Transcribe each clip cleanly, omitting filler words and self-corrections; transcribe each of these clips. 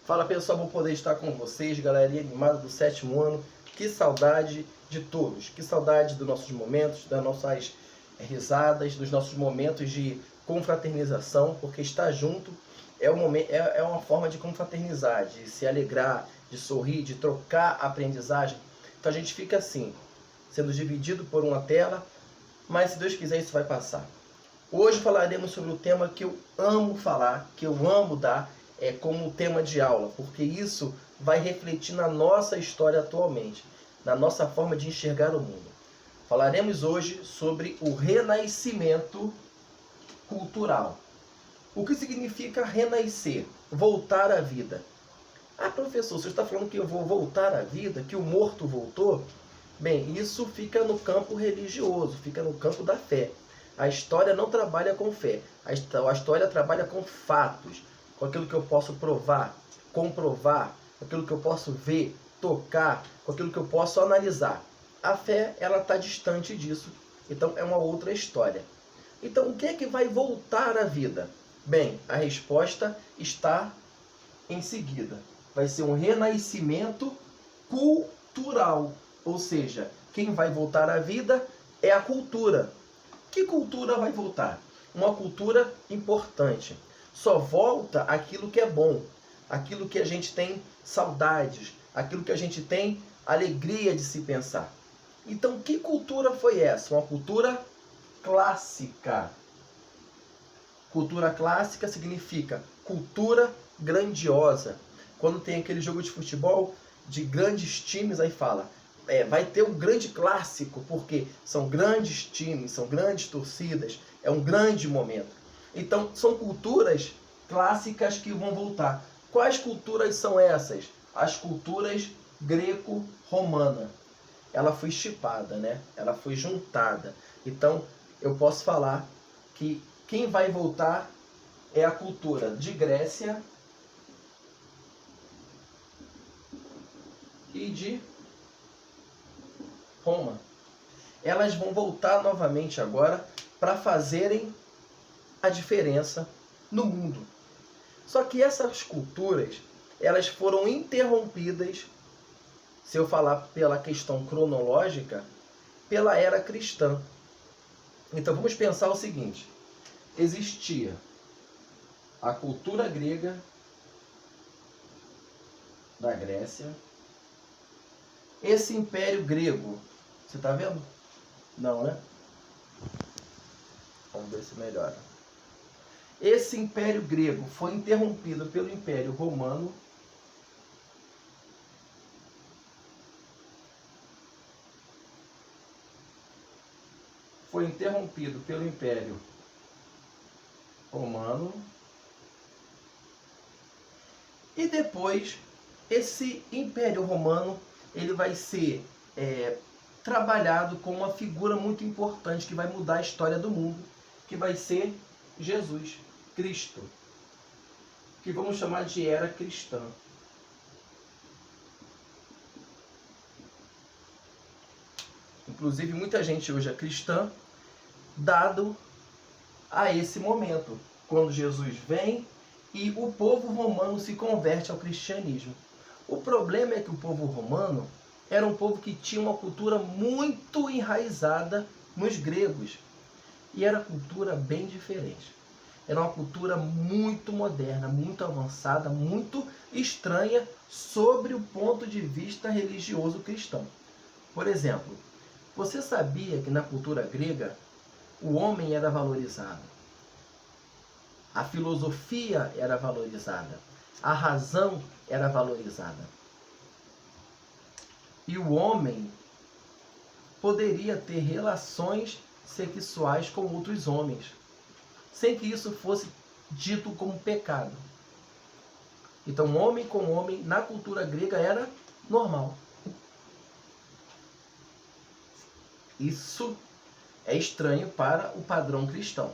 Fala pessoal, vou poder estar com vocês, galerinha animada do 7º ano. Que saudade de todos, que saudade dos nossos momentos, das nossas risadas, dos nossos momentos de confraternização, porque estar junto é uma forma de confraternizar, de se alegrar, de sorrir, de trocar aprendizagem. Então a gente fica assim, sendo dividido por uma tela, mas se Deus quiser isso vai passar. Hoje falaremos sobre o tema que eu amo falar, que eu amo dar, como tema de aula, porque isso vai refletir na nossa história atualmente, na nossa forma de enxergar o mundo. Falaremos hoje sobre o renascimento cultural. O que significa renascer? Voltar à vida. Ah, professor, você está falando que eu vou voltar à vida, que o morto voltou? Bem, isso fica no campo religioso, fica no campo da fé. A história não trabalha com fé, a história trabalha com fatos, com aquilo que eu posso provar, comprovar, com aquilo que eu posso ver, tocar, com aquilo que eu posso analisar. A fé, ela está distante disso, então é uma outra história. Então, o que é que vai voltar à vida? Bem, a resposta está em seguida. Vai ser um renascimento cultural, ou seja, quem vai voltar à vida é a cultura. Que cultura vai voltar? Uma cultura importante. Só volta aquilo que é bom, aquilo que a gente tem saudades, aquilo que a gente tem alegria de se pensar. Então, que cultura foi essa? Uma cultura clássica. Cultura clássica significa cultura grandiosa. Quando tem aquele jogo de futebol de grandes times, aí fala, vai ter um grande clássico, porque são grandes times, são grandes torcidas, é um grande momento. Então, são culturas clássicas que vão voltar. Quais culturas são essas? As culturas greco-romana. Ela foi chipada, né? Ela foi juntada. Então, eu posso falar que quem vai voltar é a cultura de Grécia e de Roma. Elas vão voltar novamente agora para fazerem a diferença no mundo. Só que essas culturas, elas foram interrompidas, se eu falar pela questão cronológica, pela era cristã. Então vamos pensar o seguinte: existia a cultura grega da Grécia, esse império grego, você está vendo? Não, né? Vamos ver se melhora. Esse império grego foi interrompido pelo Império Romano. Foi interrompido pelo Império Romano. E depois, esse Império Romano, ele vai ser trabalhado com uma figura muito importante que vai mudar a história do mundo, que vai ser Jesus Cristo, que vamos chamar de era cristã. Inclusive, muita gente hoje é cristã, dado a esse momento, quando Jesus vem e o povo romano se converte ao cristianismo. O problema é que o povo romano era um povo que tinha uma cultura muito enraizada nos gregos. E era cultura bem diferente. Era uma cultura muito moderna, muito avançada, muito estranha sobre o ponto de vista religioso cristão. Por exemplo, você sabia que na cultura grega o homem era valorizado? A filosofia era valorizada. A razão era valorizada. E o homem poderia ter relações sexuais com outros homens, sem que isso fosse dito como pecado. Então, homem com homem, na cultura grega, era normal. Isso é estranho para o padrão cristão.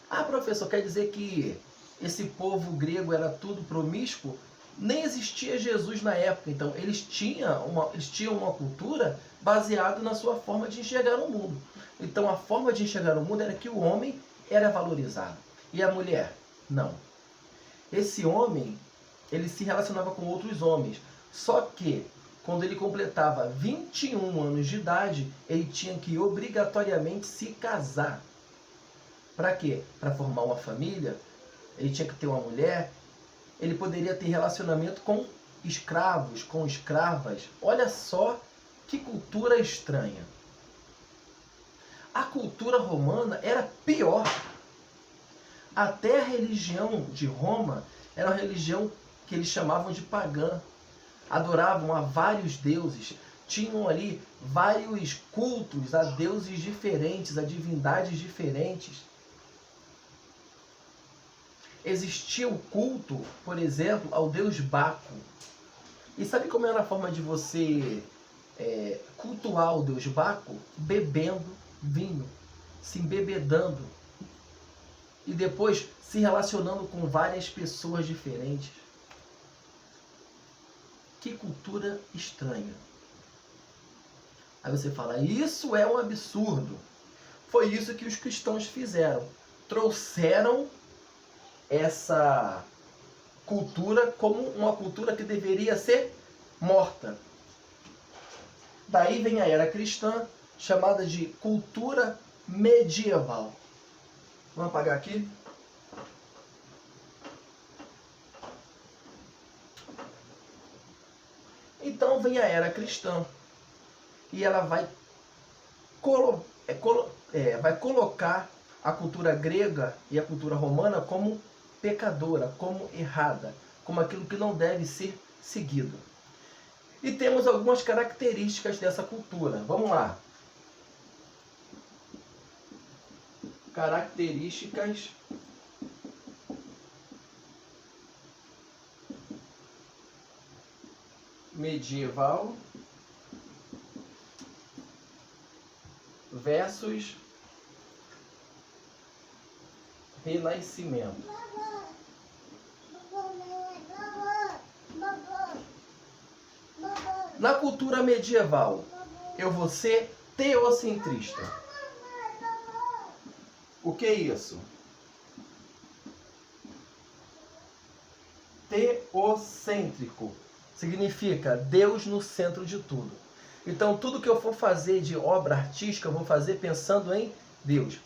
Ah, professor, quer dizer que esse povo grego era tudo promíscuo? Nem existia Jesus na época, então eles tinham uma cultura baseada na sua forma de enxergar o mundo. Então a forma de enxergar o mundo era que o homem era valorizado e a mulher não. Esse homem ele se relacionava com outros homens. Só que, quando ele completava 21 anos de idade, ele tinha que obrigatoriamente se casar. Para quê? Para formar uma família. Ele tinha que ter uma mulher. Ele poderia ter relacionamento com escravos, com escravas. Olha só que cultura estranha. A cultura romana era pior. Até a religião de Roma era uma religião que eles chamavam de pagã. Adoravam a vários deuses. Tinham ali vários cultos a deuses diferentes, a divindades diferentes. Existia o culto, por exemplo, ao deus Baco. E sabe como era a forma de você cultuar o deus Baco? Bebendo vinho, se embebedando e depois se relacionando com várias pessoas diferentes. Que cultura estranha. Aí você fala, isso é um absurdo. Foi isso que os cristãos fizeram. Trouxeram essa cultura como uma cultura que deveria ser morta. Daí vem a era cristã, chamada de cultura medieval. Vamos apagar aqui. Então vem a era cristã. E ela vai colocar a cultura grega e a cultura romana como pecadora, como errada, como aquilo que não deve ser seguido. E temos algumas características dessa cultura. Vamos lá. Características medieval versus Renascimento. Na cultura medieval, eu vou ser teocentrista. O que é isso? Teocêntrico significa Deus no centro de tudo. Então, tudo que eu for fazer de obra artística, eu vou fazer pensando em Deus.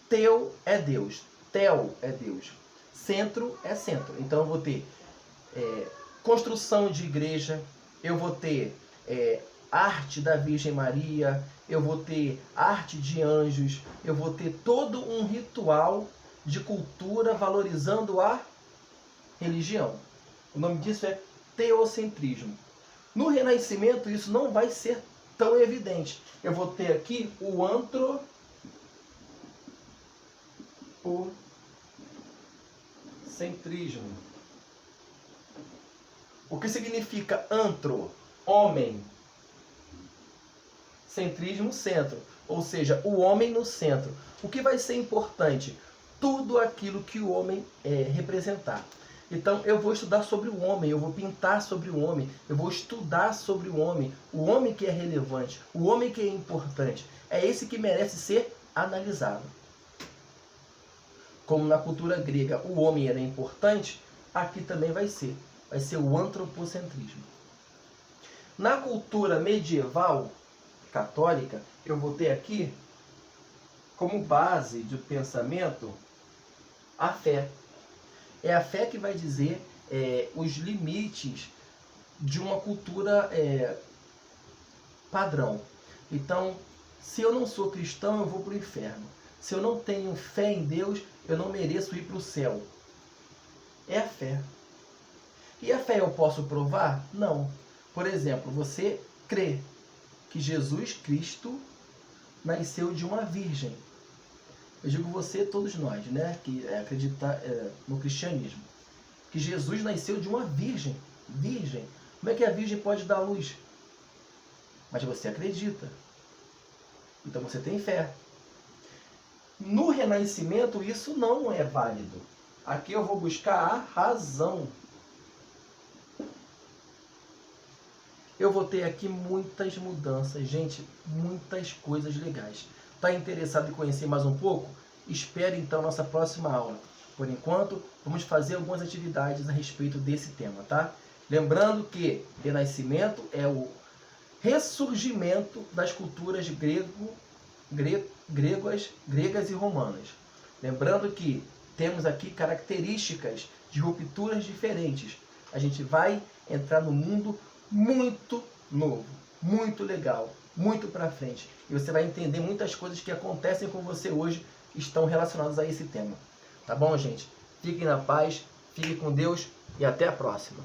Teu é Deus. Tel é Deus. Centro é centro. Então, eu vou ter construção de igreja, eu vou ter arte da Virgem Maria, eu vou ter arte de anjos, eu vou ter todo um ritual de cultura valorizando a religião. O nome disso é teocentrismo. No Renascimento isso não vai ser tão evidente. Eu vou ter aqui o antropocentrismo. O que significa antro? Homem. Centrismo, centro. Ou seja, o homem no centro. O que vai ser importante? Tudo aquilo que o homem representar. Então eu vou estudar sobre o homem, eu vou pintar sobre o homem, eu vou estudar sobre o homem que é relevante, o homem que é importante. É esse que merece ser analisado. Como na cultura grega o homem era importante, aqui também vai ser o antropocentrismo. Na cultura medieval católica, eu vou ter aqui como base de pensamento a fé. É a fé que vai dizer os limites de uma cultura padrão. Então, se eu não sou cristão, eu vou para o inferno. Se eu não tenho fé em Deus, eu não mereço ir para o céu. É a fé. E a fé eu posso provar? Não. Por exemplo, você crê que Jesus Cristo nasceu de uma virgem. Eu digo você, todos nós, né, que acreditar no cristianismo, que Jesus nasceu de uma virgem. Virgem. Como é que a virgem pode dar luz? Mas você acredita. Então você tem fé. No Renascimento isso não é válido. Aqui eu vou buscar a razão. Eu vou ter aqui muitas mudanças, gente, muitas coisas legais. Está interessado em conhecer mais um pouco? Espere então nossa próxima aula. por enquanto, vamos fazer algumas atividades a respeito desse tema, tá? Lembrando que renascimento é o ressurgimento das culturas gregas e romanas. Lembrando que temos aqui características de rupturas diferentes. A gente vai entrar no mundo muito novo, muito legal, muito para frente. E você vai entender muitas coisas que acontecem com você hoje estão relacionadas a esse tema. Tá bom, gente? Fiquem na paz, fiquem com Deus e até a próxima.